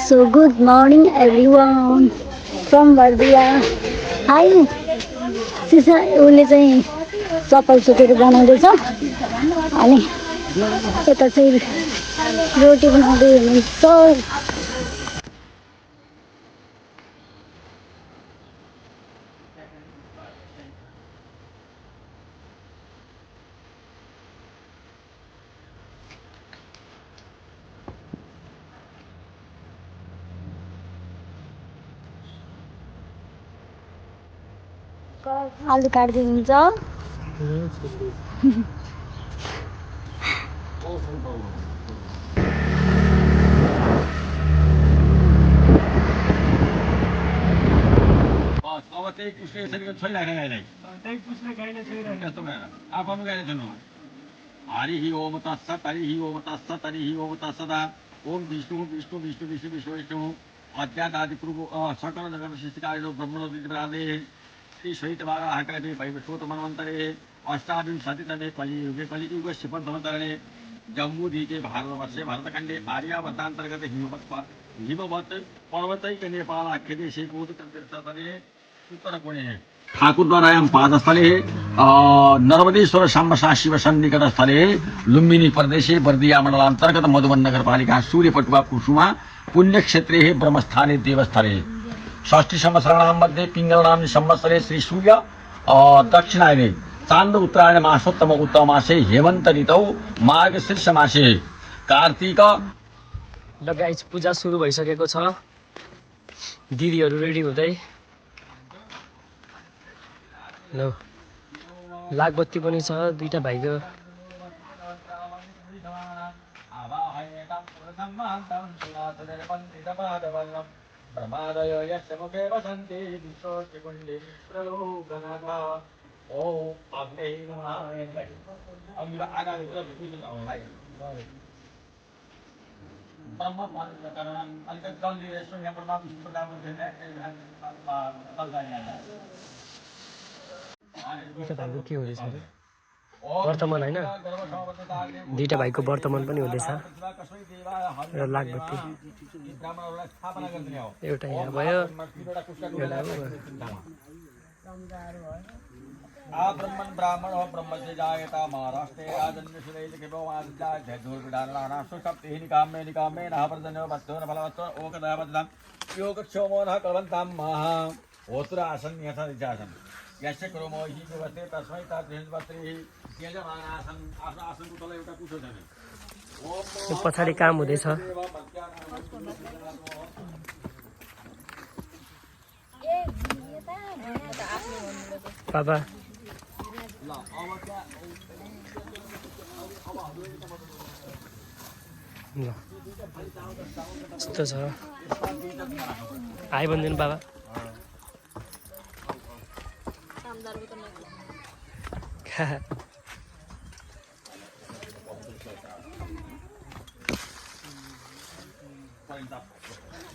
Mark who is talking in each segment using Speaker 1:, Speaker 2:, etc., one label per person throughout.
Speaker 1: So good morning everyone from Bardia. Hi. सिसा उसले चाहिँ चप्पल सुकेर बनाउँदैछ अनि यता चाहिँ रोटी बनाउँदै हुनुहुन्छ। आलु काट्दिनुहुन्छ।
Speaker 2: अब त्यही पुस्ने यसरी छोइराख्ने गाईलाई त्यही पुस्ने गाईले छोइराख्ने कस्तो भएर आफ्नो गाईले छोड्नु हरि हि ओम तत्सत् हरि हि ओम तत्सत् हरि हि ओम तत्सदा ओम विष्णु विष्णु विष्णु विष्णु विष्णु विष्णु अध्यात्मादि पूर्व सकल जगत सृष्टिकार्य ब्रह्मणो विद्रादे श्री सहित भागा हाकादि वैवस्वत मनवन्तरे अष्टाविंशतितमे कलियुगे कलियुगस्य प्रथमतरणे जम्बूद्वीपे भारतवर्षे भरतखण्डे आर्यावर्तान्तर्गत हिमवत् पर्वतैक नेपालाख्यदेशे गोदतीर्थतले उत्तरकोणे ठाकुरद्वारायां पादस्थले नर्मदेश्वर साम्बसा शिव सन्निकट स्थले लुम्बिनी प्रदेशे बर्दिया मण्डलान्तर्गत मधुबन नगरपालिका सूर्यपटुवा कुसुमा पुण्यक्षेत्रे ब्रह्मस्थाने देवस्थले षष्ठी संवत्सराणां मध्ये पिङ्गलनाम्नि संवत्सरे श्री सूर्य दक्षिणायने चांद उत्तरायण मासोत्तम उत्तम मासे हेमन्त ऋतौ मार्गशीर्ष मासे कार्तिक।
Speaker 3: ल गाइस पूजा सुरु भइसकेको छ। दिदीहरू रेडी हुँदै ल लागबत्ती पनि छ दुईटा भाइको। दुईटा भाइको के हुँदैछ अरे वर्तमान होइन दुईटा भाइको वर्तमान पनि हुँदैछ र लागबत्ती एउटा यहाँ भयो
Speaker 2: ब्रह्मण ब्राह्मण ब्रह्म से जायता महाराष्ट्रे राजन्य सुरेश के भगवान जयधूर विधानना सुसप्ति निकामे निकामे नः वर्धनो वस्तु न फलवत्तो ओकदय वदनं योग क्षोमो नः कलवन्तां महा होत्र आसन यथा जासन यस्य कर्मो हि वस्ते तस्मै तादृशवस्त्रे यजमानासन आफ्नो आसनको तल एउटा कुठो छ नि
Speaker 3: यो पछाडि काम हुँदैछ। बाबा ल यस्तो छ आइ भन्दैन बाबा।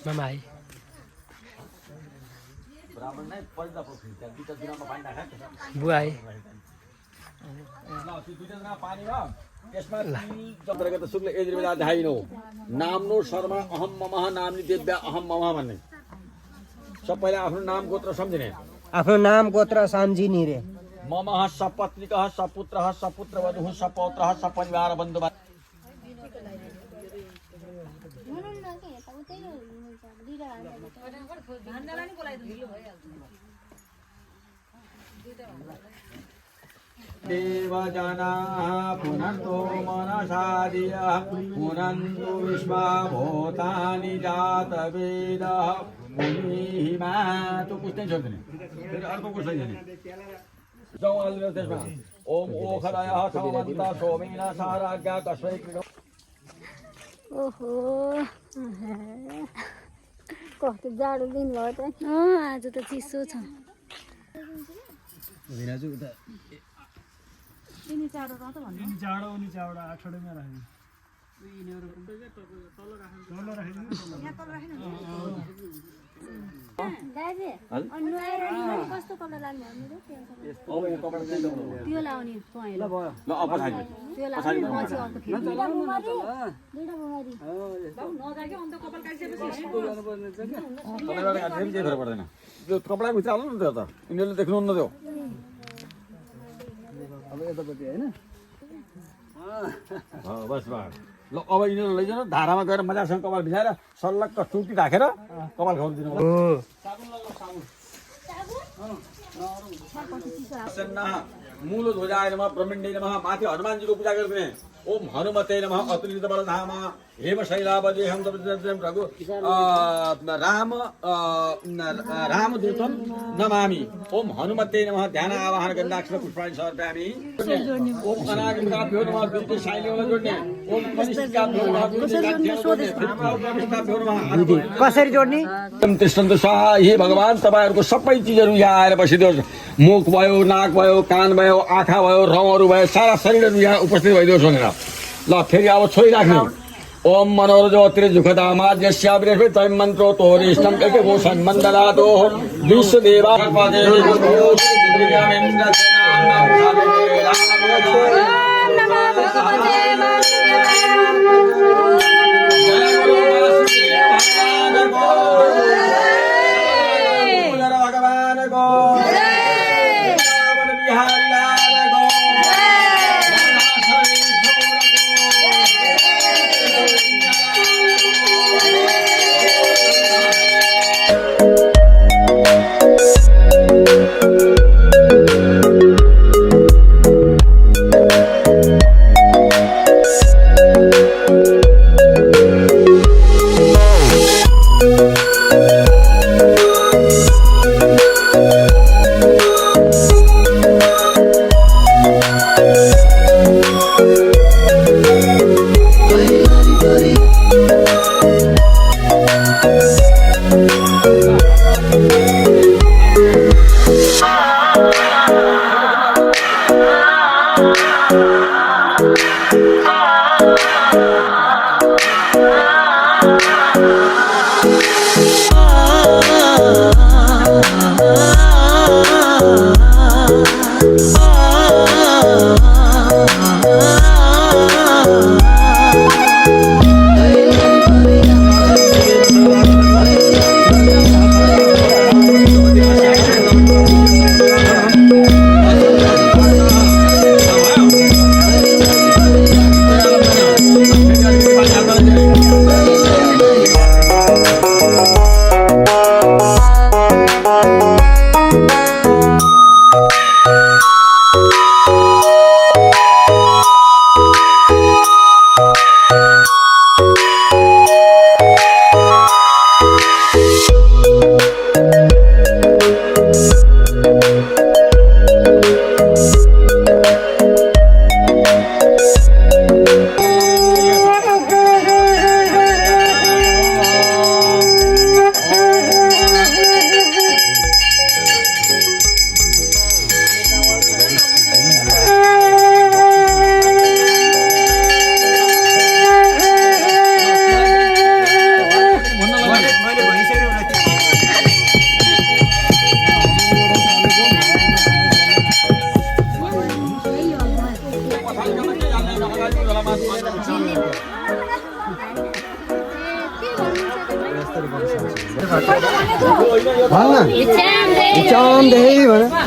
Speaker 3: मामा आइ बुवा आइ
Speaker 2: अन्तर्गत शुक्ल यजुर्वेदा ध्याइनो नाम्नो शर्मा अहम ममः नाम्नि दिव्या अहम ममः भन्ने सबैले आफ्नो नाम गोत्र सम्झिने
Speaker 4: आफ्नो नाम गोत्र सम्झिने रे
Speaker 2: ममः सपत्निकः सपुत्रः सपुत्रवधुः सपौत्रः सपरिवार बन्धु देवजनाः पुनन्तो मनसादियः पुनन्तु विश्वभूतानि जातवेदः मुनिहिमा तो कुछ नहीं छोड़ते फिर अर्थ कुछ नहीं है जाओ अलग देश में ओम ओखरायः समवन्ता सोमेन साराज्ञा कस्मै क्रीडो।
Speaker 1: ओहो कस्तो जाडो दिन भयो त। आज त चिसो छ।
Speaker 4: विराजु उता
Speaker 1: यिनी चाडो र त भन्नु
Speaker 5: यिनी चाडो उनी चाडो आठवटामा राख्नु यिनीहरु तल राख्नु यहाँ तल राख्नु
Speaker 1: दाजु अनुहार अनि कस्तो कलर लानु भन्नु
Speaker 2: अब यो कपडा चाहिँ लगाउनु
Speaker 1: त्यो लाउने पहेँलो
Speaker 2: ल अब पछाडि
Speaker 1: त्यो लाउने पछि अर्को फेरि दुईटा बुहारी
Speaker 2: तपाईँबाट फेरि केही फरक पर्दैन त्यो कपडा भित्र हाल्नु न त्यो त यिनीहरूले देख्नुहुन्न त्यो
Speaker 5: अब यतापट्टि होइन
Speaker 2: बस बस ल अब यिनीहरू लैजानु धारामा गएर मजासँग कपाल भिजाएर सल्लक्क चुटी राखेर कपाल खाउनु दिनु मूल ध्वजाय नमः ब्रह्मण्डे नमः माथि हनुमानजीको पूजा गरिदिने ओम हनुमते नमः अतुलित बलधाम हेम शैलावजे हम रघु रामदूतं नमामि ओम हनुमते नमः ध्यान आवाहन गन्धाक्षर पुष्पाणि समर्पयामि ओम अनागताभ्यो नमः दुर्गे शैलेवला जोड्ने ओम कनिष्ठकाभ्यो नमः
Speaker 4: कसरी जोड्ने
Speaker 2: तिष्ठन्तु स्वाहा हे भगवान तपाईहरुको सबै चीजहरु यहाँ आएर बसिदियोस् मुख भयो नाक भयो कान भयो आँखा भयो रौँहरु भयो सारा शरीरहरु यहाँ उपस्थित भइदियोस् भनेर ल फेरि अब छोइराख्नु ओम मनोरजो त्रिजुखदामाद्यस्या बृहस्पति तैम मन्त्रो तोरिष्णम एके भूषण मण्डलातो विश्वदेवा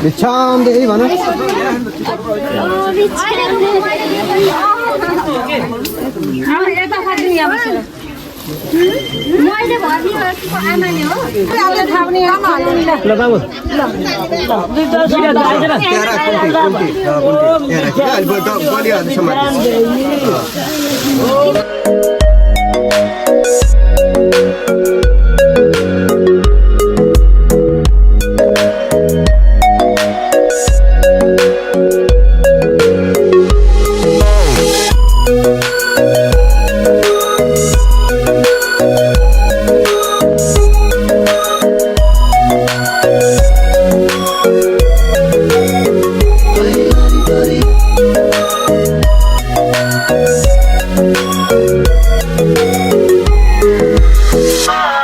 Speaker 4: भिक्षाम देहि भन
Speaker 1: मैले भनिरहेको आमाले हो
Speaker 3: ल बाबु
Speaker 6: Ah!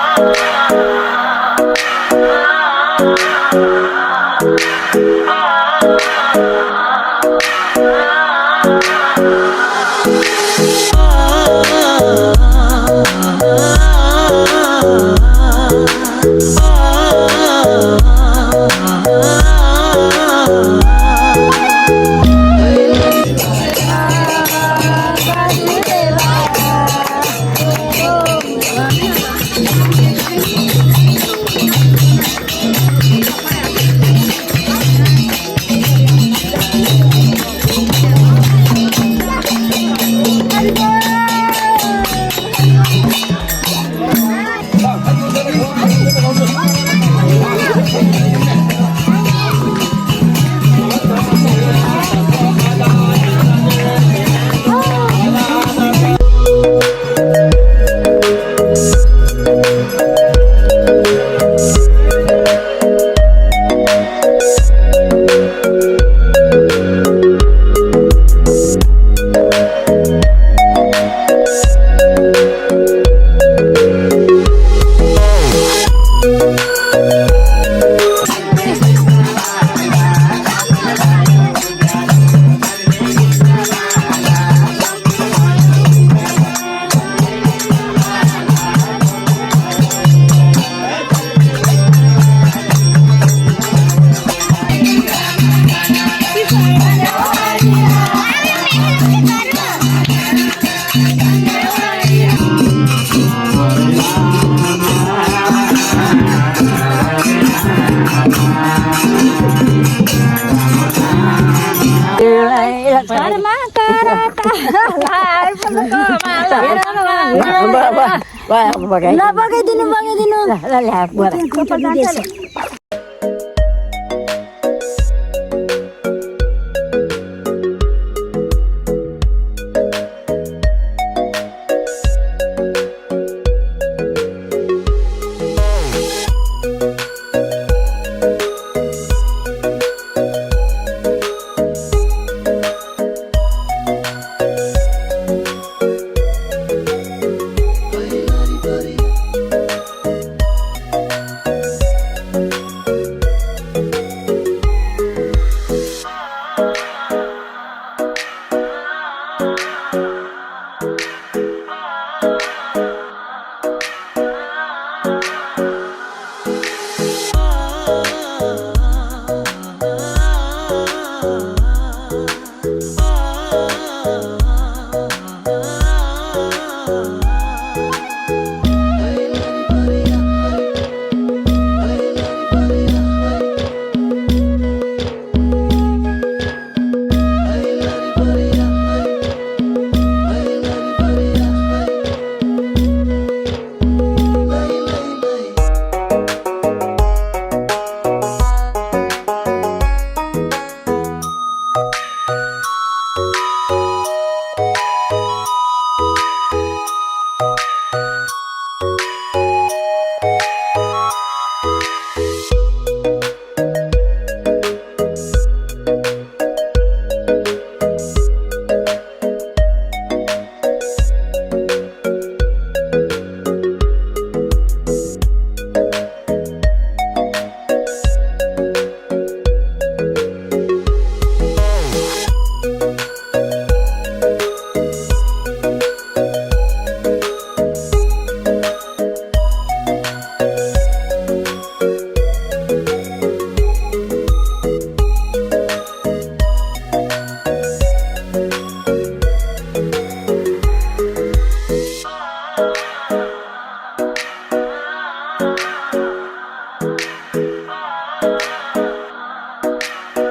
Speaker 1: कर्मा करता लाइ पलको माला नबगाइदिनु